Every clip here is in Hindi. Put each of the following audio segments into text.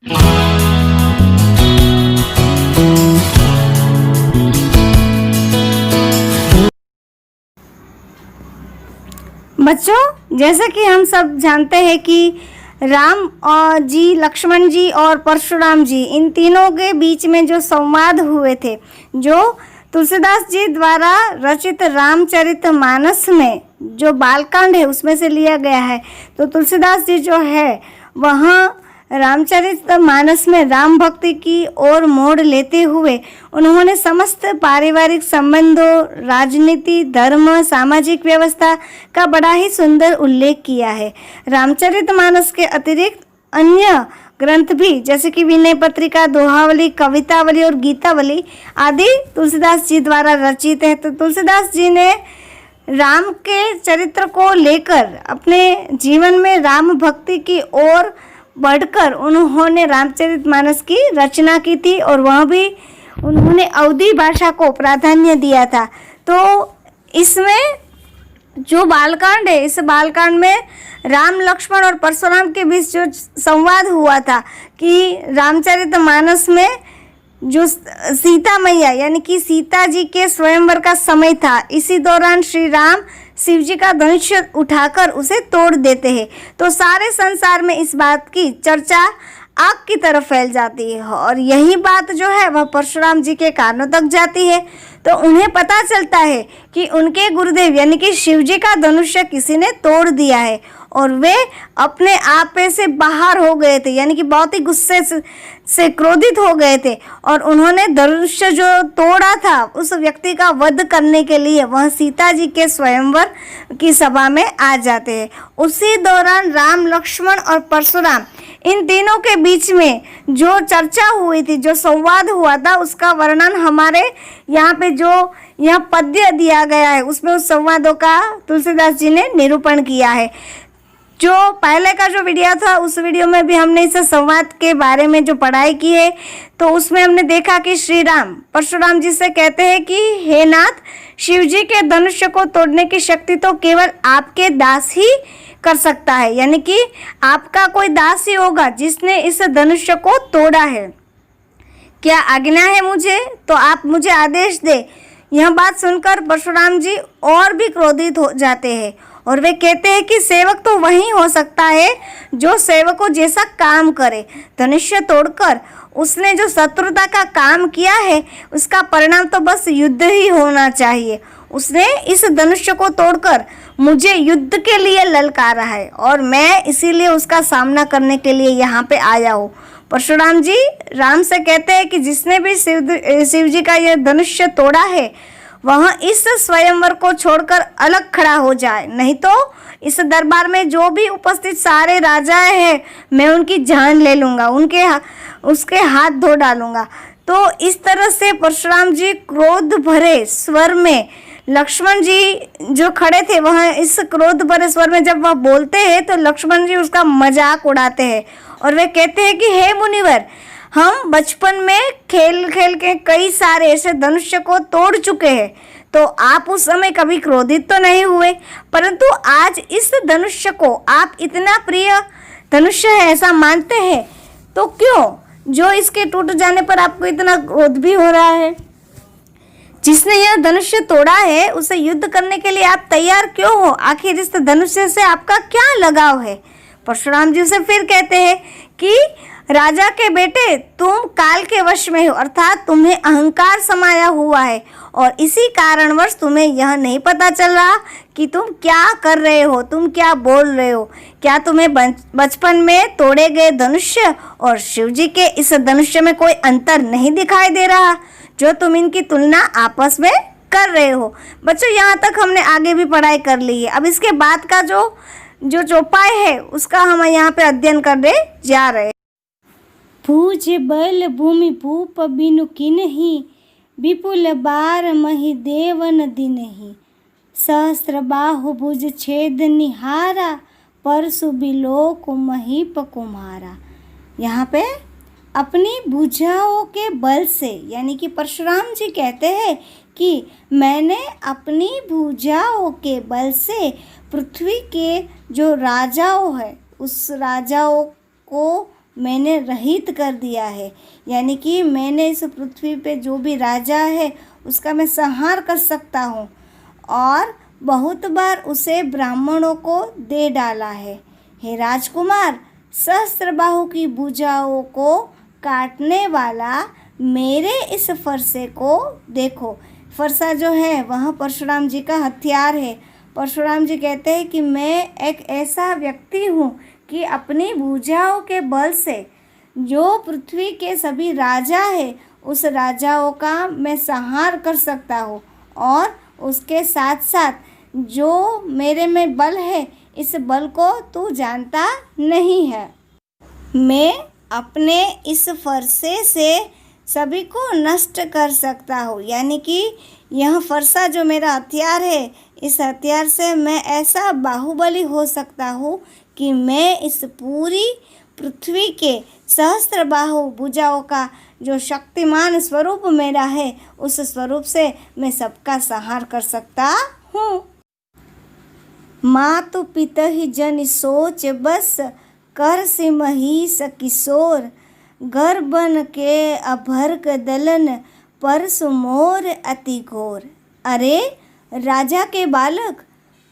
बच्चों, जैसे कि हम सब जानते हैं कि राम और जी, लक्ष्मण जी और परशुराम जी, इन तीनों के बीच में जो संवाद हुए थे, जो तुलसीदास जी द्वारा रचित रामचरितमानस में जो बालकांड है उसमें से लिया गया है। तो तुलसीदास जी जो है वह रामचरितमानस में राम भक्ति की ओर मोड़ लेते हुए उन्होंने समस्त पारिवारिक संबंधों, राजनीति, धर्म, सामाजिक व्यवस्था का बड़ा ही सुंदर उल्लेख किया है। रामचरितमानस के अतिरिक्त अन्य ग्रंथ भी, जैसे कि विनय पत्रिका, दोहावली, कवितावली और गीतावली आदि तुलसीदास जी द्वारा रचित है। तो तुलसीदास जी ने राम के चरित्र को लेकर अपने जीवन में राम भक्ति की ओर बढ़कर उन्होंने रामचरितमानस की रचना की थी और वह भी उन्होंने अवधी भाषा को प्राधान्य दिया था। तो इसमें जो बालकांड है, इस बालकांड में राम, लक्ष्मण और परशुराम के बीच जो संवाद हुआ था कि रामचरितमानस में जो सीता मैया यानी कि सीता जी के स्वयंवर का समय था, इसी दौरान श्री राम शिव जी का धनुष उठाकर उसे तोड़ देते हैं। तो सारे संसार में इस बात की चर्चा आग की तरफ फैल जाती है और यही बात जो है वह परशुराम जी के कानों तक जाती है। तो उन्हें पता चलता है कि उनके गुरुदेव यानी कि शिव जी का धनुष्य किसी ने तोड़ दिया है और वे अपने आप से बाहर हो गए थे, यानी कि बहुत ही गुस्से से क्रोधित हो गए थे और उन्होंने धनुष्य जो तोड़ा था उस व्यक्ति का वध करने के लिए वह सीता जी के स्वयंवर की सभा में आ जाते हैं। उसी दौरान राम, लक्ष्मण और परशुराम इन तीनों के बीच में जो चर्चा हुई थी, जो संवाद हुआ था, उसका वर्णन हमारे यहाँ पे जो यह पद्य दिया गया है उसमें उस संवादों का तुलसीदास जी ने निरूपण किया है। जो पहले का जो वीडियो था उस वीडियो में भी हमने इस संवाद के बारे में जो पढ़ाई की है, तो उसमें हमने देखा कि श्री राम परशुराम जी से कहते हैं कि हे नाथ, शिव जी के धनुष्य को तोड़ने की शक्ति तो केवल आपके दास ही कर सकता है, यानी कि आपका कोई दास ही होगा जिसने इस धनुष्य को तोड़ा है। क्या आज्ञा है मुझे, तो आप मुझे आदेश दे। यह बात सुनकर परशुराम जी और भी क्रोधित हो जाते हैं और वे कहते हैं कि सेवक तो वही हो सकता है जो सेवकों जैसा काम करे। धनुष्य तोड़कर उसने जो शत्रुता का काम किया है उसका परिणाम तो बस युद्ध ही होना चाहिए। उसने इस धनुष्य को तोड़कर मुझे युद्ध के लिए ललकारा है और मैं इसीलिए उसका सामना करने के लिए यहाँ पे आया हूँ। परशुराम जी राम से कहते हैं कि जिसने भी शिव जी का यह धनुष्य तोड़ा है वह इस स्वयंवर को छोड़कर अलग खड़ा हो जाए, नहीं तो इस दरबार में जो भी उपस्थित सारे राजाएं हैं मैं उनकी जान ले लूँगा, उसके हाथ धो डालूंगा। तो इस तरह से परशुराम जी क्रोध भरे स्वर में, लक्ष्मण जी जो खड़े थे वह इस क्रोध भरे स्वर में जब वह बोलते हैं तो लक्ष्मण जी उसका मजाक उड़ाते हैं और वे कहते हैं कि हे मुनिवर, हम बचपन में खेल खेल के कई सारे ऐसे धनुष्य को तोड़ चुके हैं, तो आप उस समय कभी क्रोधित तो नहीं हुए, परंतु आज इस धनुष्य को आप इतना प्रिय धनुष्य है ऐसा मानते हैं, तो क्यों जो इसके टूट जाने पर आपको इतना क्रोध भी हो रहा है? जिसने यह धनुष्य तोड़ा है उसे युद्ध करने के लिए आप तैयार क्यों हो? आखिर इस धनुष्य से आपका क्या लगाव है? परशुराम जी से फिर कहते हैं कि राजा के बेटे, तुम काल के वश में हो, अर्थात तुम्हें अहंकार समाया हुआ है और इसी कारणवश तुम्हें यह नहीं पता चल रहा कि तुम क्या कर रहे हो, तुम क्या बोल रहे हो। क्या तुम्हें बचपन में तोड़े गए धनुष्य और शिवजी के इस धनुष्य में कोई अंतर नहीं दिखाई दे रहा जो तुम इनकी तुलना आपस में कर रहे हो? बच्चों, यहाँ तक हमने आगे भी पढ़ाई कर ली है। अब इसके बाद का जो चौपाई है उसका हम यहाँ पे अध्ययन करने जा रहे हैं। भुज बल भूमि भूप बिनु किन्हि, विपुल बार मही देवन दिनहि। सहस्त्र बाहु भुज छेद निहारा, परसु बिलोक महीप कुम्हारा। यहाँ पे अपनी भुजाओं के बल से, यानी कि परशुराम जी कहते हैं कि मैंने अपनी भुजाओं के बल से पृथ्वी के जो राजाओं है उस राजाओं को मैंने रहित कर दिया है, यानी कि मैंने इस पृथ्वी पे जो भी राजा है उसका मैं संहार कर सकता हूँ और बहुत बार उसे ब्राह्मणों को दे डाला है। हे राजकुमार, सहस्त्रबाहु की भुजाओं को काटने वाला मेरे इस फरसे को देखो। फरसा जो है वह परशुराम जी का हथियार है। परशुराम जी कहते हैं कि मैं एक ऐसा व्यक्ति हूँ कि अपनी भुजाओं के बल से जो पृथ्वी के सभी राजा है उस राजाओं का मैं संहार कर सकता हूँ और उसके साथ साथ जो मेरे में बल है इस बल को तू जानता नहीं है। मैं अपने इस फरसे से सभी को नष्ट कर सकता हूँ, यानी कि यह फरसा जो मेरा हथियार है इस हथियार से मैं ऐसा बाहुबली हो सकता हूँ कि मैं इस पूरी पृथ्वी के सहस्त्रबाहु भुजाओं का जो शक्तिमान स्वरूप मेरा है उस स्वरूप से मैं सबका संहार कर सकता हूँ। मातु पितहि जन सोच बस कर सिमहीस किशोर घर बन के अभर्क दलन परसु मोर अति घोर। अरे राजा के बालक,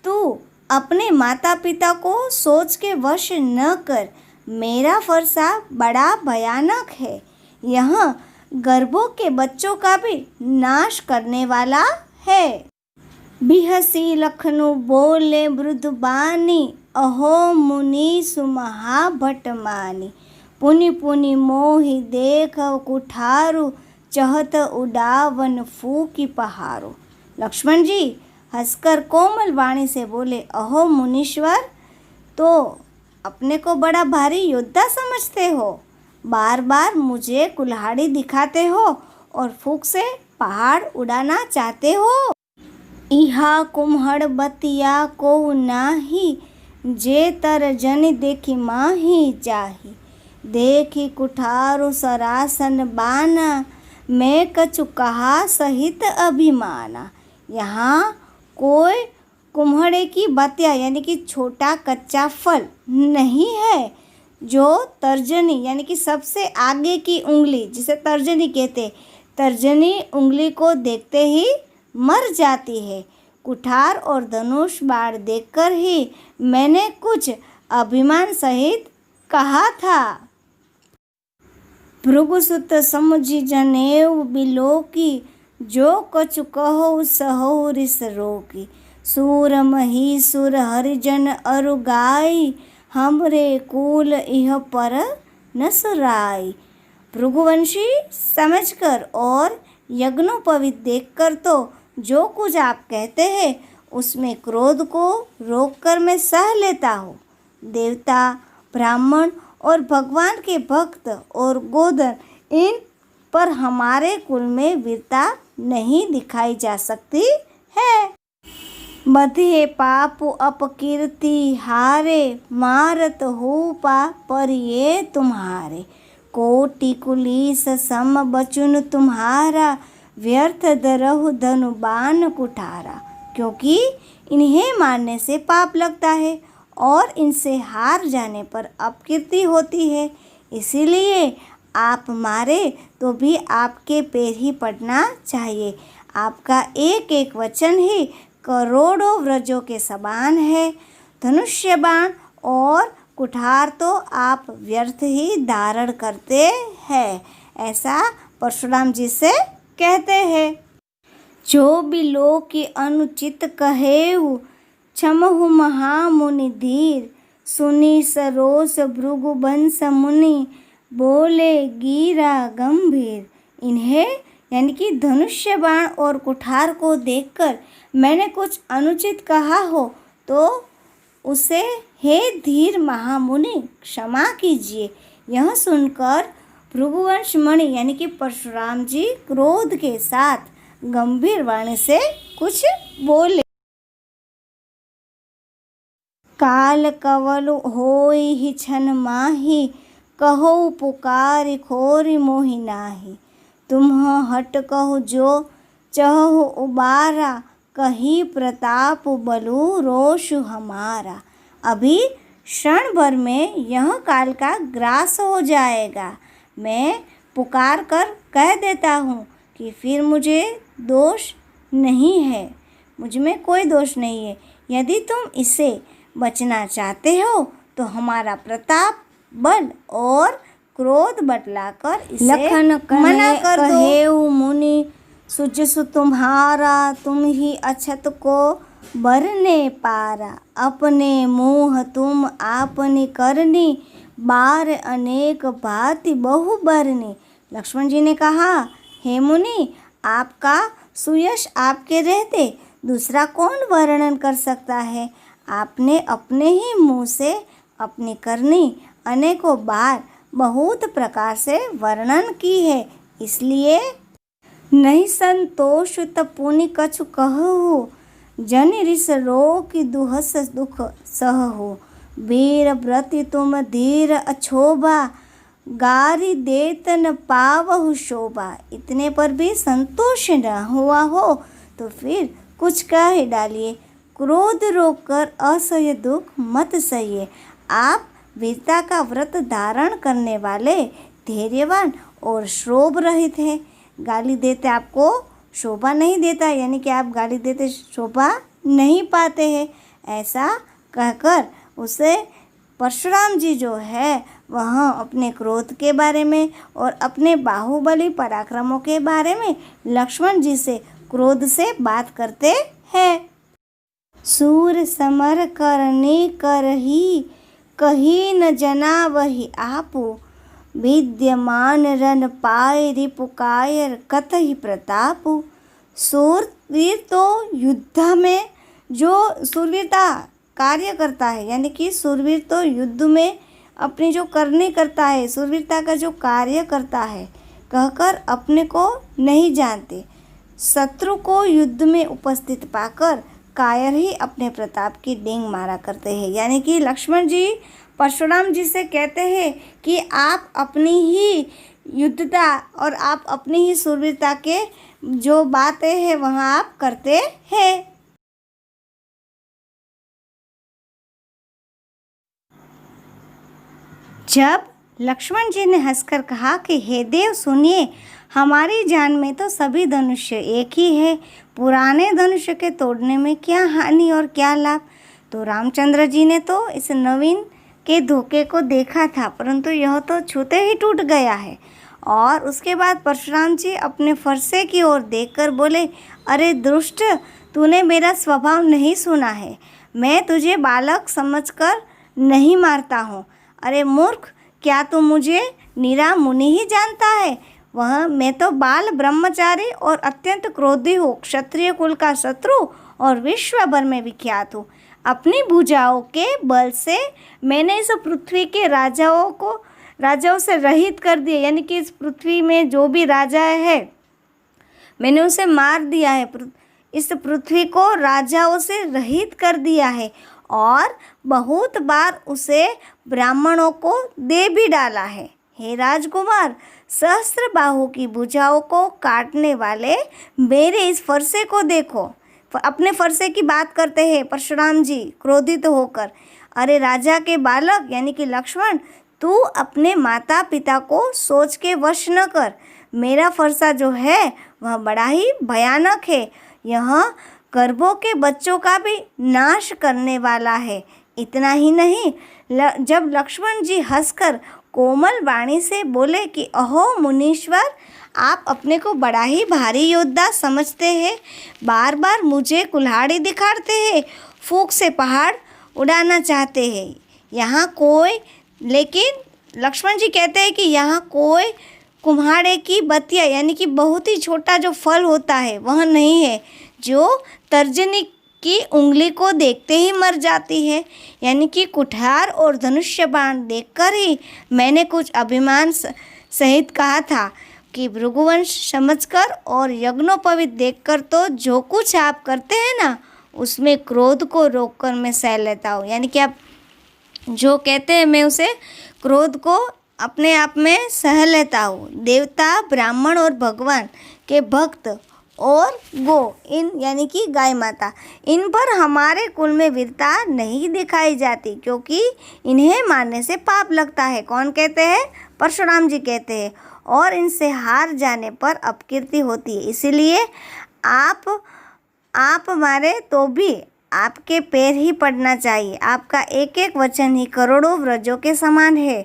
तू अपने माता पिता को सोच के वश न कर। मेरा फरसा बड़ा भयानक है, यह गर्भों के बच्चों का भी नाश करने वाला है। बिहसी लखनु बोले वृद्ध बानी अहो मुनि सुमहाभट मानी। पुनि पुनि मोहि देख कुठारु चहत उड़ावन फूकी पहारो। लक्ष्मण जी हंसकर कोमल वाणी से बोले, अहो मुनीश्वर, तो अपने को बड़ा भारी योद्धा समझते हो, बार बार मुझे कुल्हाड़ी दिखाते हो और फूंक से पहाड़ उड़ाना चाहते हो। इहा कुम्हड़ बतिया को नाही जे तर जन देखी माही जाही। देखी कुठारो सरासन बाना मैं कछु कहा सहित अभिमाना। यहाँ कोई कुम्हड़े की बतिया यानी कि छोटा कच्चा फल नहीं है जो तर्जनी यानी कि सबसे आगे की उंगली जिसे तर्जनी कहते, तर्जनी उंगली को देखते ही मर जाती है। कुठार और धनुष बाण देखकर ही मैंने कुछ अभिमान सहित कहा था। भृगुसुत समुझी जनेऊ बिलोकी जो कछु कहो सहो रिस रोकी। सूर महीसुर हरिजन अरु गाई हमरे कुल इह पर नसराई। भृगुवंशी समझकर और यज्ञोपवीत देखकर तो जो कुछ आप कहते हैं उसमें क्रोध को रोककर मैं सह लेता हूँ। देवता, ब्राह्मण और भगवान के भक्त और गोदन, इन पर हमारे कुल में वीरता नहीं दिखाई जा सकती है। बधे पाप अपकीर्ति हारे मारत हो पा पर ये तुम्हारे। कोटि कुलीस सम बचुन तुम्हारा व्यर्थ दरहु धनु बाण कुठारा। क्योंकि इन्हें मारने से पाप लगता है और इनसे हार जाने पर अपकीर्ति होती है, इसीलिए आप मारे तो भी आपके पैर ही पड़ना चाहिए। आपका एक एक वचन ही करोड़ों व्रजों के समान है। धनुष्य बाण और कुठार तो आप व्यर्थ ही धारण करते हैं, ऐसा परशुराम जी से कहते हैं। जो भी लोग की अनुचित कहेऊ क्षमहु महामुनि धीर। सुनी सरोस भृगुवंश मुनि बोले गिरा गंभीर। इन्हें यानी कि धनुष्य बाण और कुठार को देखकर मैंने कुछ अनुचित कहा हो तो उसे हे धीर महामुनि क्षमा कीजिए। यह सुनकर भृगुवंश मणि यानी कि परशुराम जी क्रोध के साथ गंभीर वाणी से कुछ बोले। काल कवल होई ही छन माही कहो पुकारी खोरी मोहि नाही। तुम हट कहो जो चहो उबारा कही प्रताप बलु रोष हमारा। अभी क्षण भर में यह काल का ग्रास हो जाएगा। मैं पुकार कर कह देता हूँ कि फिर मुझे दोष नहीं है, मुझ में कोई दोष नहीं है। यदि तुम इससे बचना चाहते हो तो हमारा प्रताप, बल और क्रोध बतलाकर इसे मना कर दो। कहेऊ मुनि सुजसु तुम्हारा, तुम ही अछत को बरने पारा। अपने मुँह तुम आपनी करनी, बार अनेक भांति बहु बरनी। लक्ष्मण जी ने कहा, हे मुनि, आपका सुयश आपके रहते दूसरा कौन वर्णन कर सकता है। आपने अपने ही मुँह से अपनी करनी अनेकों बार बहुत प्रकार से वर्णन की है, इसलिए नहीं संतोष तपुनि कछु कहु। जन रिस रोक दुहस दुख सहु। वीर व्रति तुम धीर अछोभा, गारी देत न पावहु शोभा। इतने पर भी संतोष न हुआ हो तो फिर कुछ कह ही डालिए। क्रोध रोककर असह्य दुख मत सहिए। आप वीरता का व्रत धारण करने वाले, धैर्यवान और शोभ रहित है। गाली देते आपको शोभा नहीं देता, यानी कि आप गाली देते शोभा नहीं पाते हैं। ऐसा कहकर उसे परशुराम जी जो है वह अपने क्रोध के बारे में और अपने बाहुबली पराक्रमों के बारे में लक्ष्मण जी से क्रोध से बात करते हैं। सूर समर करने करही, कही न जना वही आपू। विद्यमान रन पाए रिपु कायर, कतहि प्रतापु। सूरवीर तो युद्ध में जो सूरवीरता कार्य करता है, यानी कि सूरवीर तो युद्ध में अपनी जो करनी करता है, सूरवीरता का जो कार्य करता है, कहकर अपने को नहीं जानते। शत्रु को युद्ध में उपस्थित पाकर कायर ही अपने प्रताप की डींग मारा करते हैं। यानी कि लक्ष्मण जी परशुराम जी से कहते हैं कि आप अपनी ही युद्धता और आप अपनी ही शूरवीरता के जो बातें हैं वह आप करते हैं। जब लक्ष्मण जी ने हंसकर कहा कि हे देव सुनिए, हमारी जान में तो सभी धनुष्य एक ही है, पुराने धनुष्य के तोड़ने में क्या हानि और क्या लाभ। तो रामचंद्र जी ने तो इस नवीन के धोखे को देखा था, परंतु यह तो छूते ही टूट गया है। और उसके बाद परशुराम जी अपने फरसे की ओर देखकर बोले, अरे दुष्ट, तूने मेरा स्वभाव नहीं सुना है। मैं तुझे बालक समझकर नहीं मारता हूँ। अरे मूर्ख, क्या तू मुझे नीरा मुनि ही जानता है। वह मैं तो बाल ब्रह्मचारी और अत्यंत क्रोधी हूँ, क्षत्रिय कुल का शत्रु और विश्व भर में विख्यात हूँ। अपनी भुजाओं के बल से मैंने इस पृथ्वी के राजाओं से रहित कर दिया, यानी कि इस पृथ्वी में जो भी राजा है मैंने उसे मार दिया है। इस पृथ्वी को राजाओं से रहित कर दिया है और बहुत बार उसे ब्राह्मणों को दे भी डाला है। हे राजकुमार, सहस्त्र बाहु की भुजाओं को काटने वाले मेरे इस फरसे को देखो। अपने फरसे की बात करते हैं परशुराम जी क्रोधित होकर। अरे राजा के बालक यानी कि लक्ष्मण, तू अपने माता पिता को सोच के वश न कर। मेरा फरसा जो है वह बड़ा ही भयानक है। यह गर्भों के बच्चों का भी नाश करने वाला है। इतना ही नहीं, जब लक्ष्मण जी हंसकर कोमल वाणी से बोले कि अहो मुनीश्वर, आप अपने को बड़ा ही भारी योद्धा समझते हैं, बार बार मुझे कुल्हाड़ी दिखाते हैं, फूंक से पहाड़ उड़ाना चाहते हैं। यहाँ कोई, लेकिन लक्ष्मण जी कहते हैं कि यहाँ कोई कुम्हाड़े की बतिया यानी कि बहुत ही छोटा जो फल होता है वह नहीं है, जो तर्जनी की उंगली को देखते ही मर जाती है। यानी कि कुठार और धनुष्य बाण देखकर ही मैंने कुछ अभिमान सहित कहा था कि भृगुवंश समझकर और यज्ञोपवीत देखकर तो जो कुछ आप करते हैं ना, उसमें क्रोध को रोककर मैं सह लेता हूँ। यानी कि आप जो कहते हैं मैं उसे क्रोध को अपने आप में सह लेता हूँ। देवता, ब्राह्मण और भगवान के भक्त और गो इन यानी कि गाय माता, इन पर हमारे कुल में वीरता नहीं दिखाई जाती क्योंकि इन्हें मारने से पाप लगता है। कौन कहते हैं? परशुराम जी कहते हैं। और इनसे हार जाने पर अपकीर्ति होती है, इसीलिए आप मारे तो भी आपके पैर ही पड़ना चाहिए। आपका एक एक वचन ही करोड़ों व्रजों के समान है।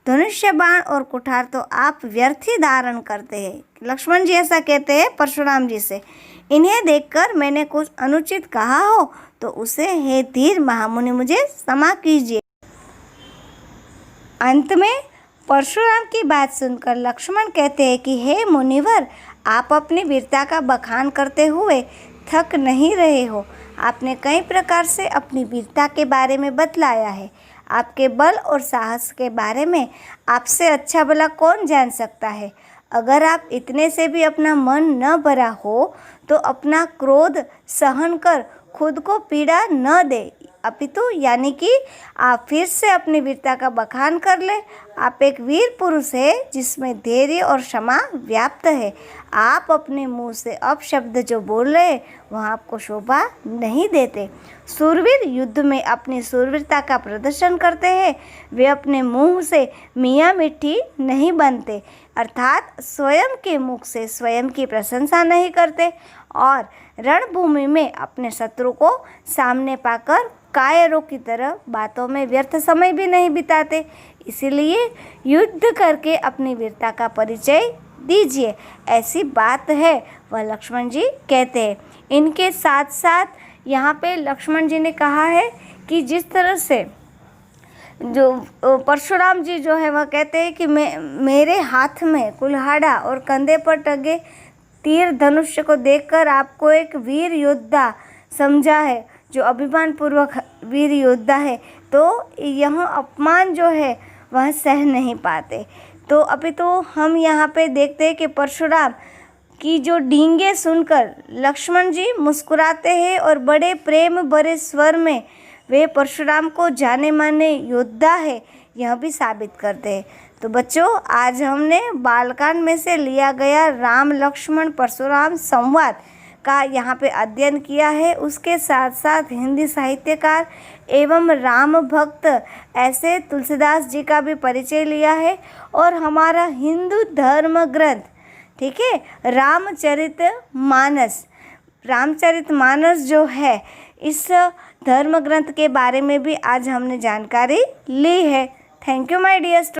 धनुष्य बाण और कुठार तो आप व्यर्थ ही धारण करते हैं। लक्ष्मण जी ऐसा कहते हैं परशुराम जी से। इन्हें देखकर मैंने कुछ अनुचित कहा हो तो उसे हे धीर महामुनि मुझे क्षमा कीजिए। अंत में परशुराम की बात सुनकर लक्ष्मण कहते हैं कि हे मुनिवर, आप अपनी वीरता का बखान करते हुए थक नहीं रहे हो। आपने कई प्रकार से अपनी वीरता के बारे में बतलाया है। आपके बल और साहस के बारे में आपसे अच्छा भला कौन जान सकता है। अगर आप इतने से भी अपना मन न भरा हो तो अपना क्रोध सहन कर खुद को पीड़ा न दे, अपितु यानी कि आप फिर से अपनी वीरता का बखान कर ले। आप एक वीर पुरुष है जिसमें धैर्य और क्षमा व्याप्त है। आप अपने मुंह से अपशब्द जो बोल रहे वह आपको शोभा नहीं देते। शूरवीर युद्ध में अपनी शूरवीरता का प्रदर्शन करते हैं, वे अपने मुंह से मियाँ मिट्टी नहीं बनते, अर्थात स्वयं के मुख से स्वयं की प्रशंसा नहीं करते और रणभूमि में अपने शत्रु को सामने पाकर कायरों की तरह बातों में व्यर्थ समय भी नहीं बिताते। इसीलिए युद्ध करके अपनी वीरता का परिचय दीजिए, ऐसी बात है वह लक्ष्मण जी कहते हैं। इनके साथ साथ यहाँ पे लक्ष्मण जी ने कहा है कि जिस तरह से जो परशुराम जी जो है वह कहते हैं कि मेरे हाथ में कुल्हाड़ा और कंधे पर टंगे तीर धनुष्य को देखकर आपको एक वीर योद्धा समझा है, जो अभिमान पूर्वक वीर योद्धा है, तो यह अपमान जो है वह सह नहीं पाते। तो अभी तो हम यहाँ पे देखते हैं कि परशुराम की जो डींगे सुनकर लक्ष्मण जी मुस्कुराते हैं और बड़े प्रेम भरे स्वर में वे परशुराम को जाने माने योद्धा है यह भी साबित करते हैं। तो बच्चों, आज हमने बालकांड में से लिया गया राम लक्ष्मण परशुराम संवाद का यहाँ पे अध्ययन किया है। उसके साथ साथ हिंदी साहित्यकार एवं राम भक्त ऐसे तुलसीदास जी का भी परिचय लिया है और हमारा हिंदू धर्म ग्रंथ, ठीक है, रामचरितमानस जो है, इस धर्म ग्रंथ के बारे में भी आज हमने जानकारी ली है। Thank you my dear students.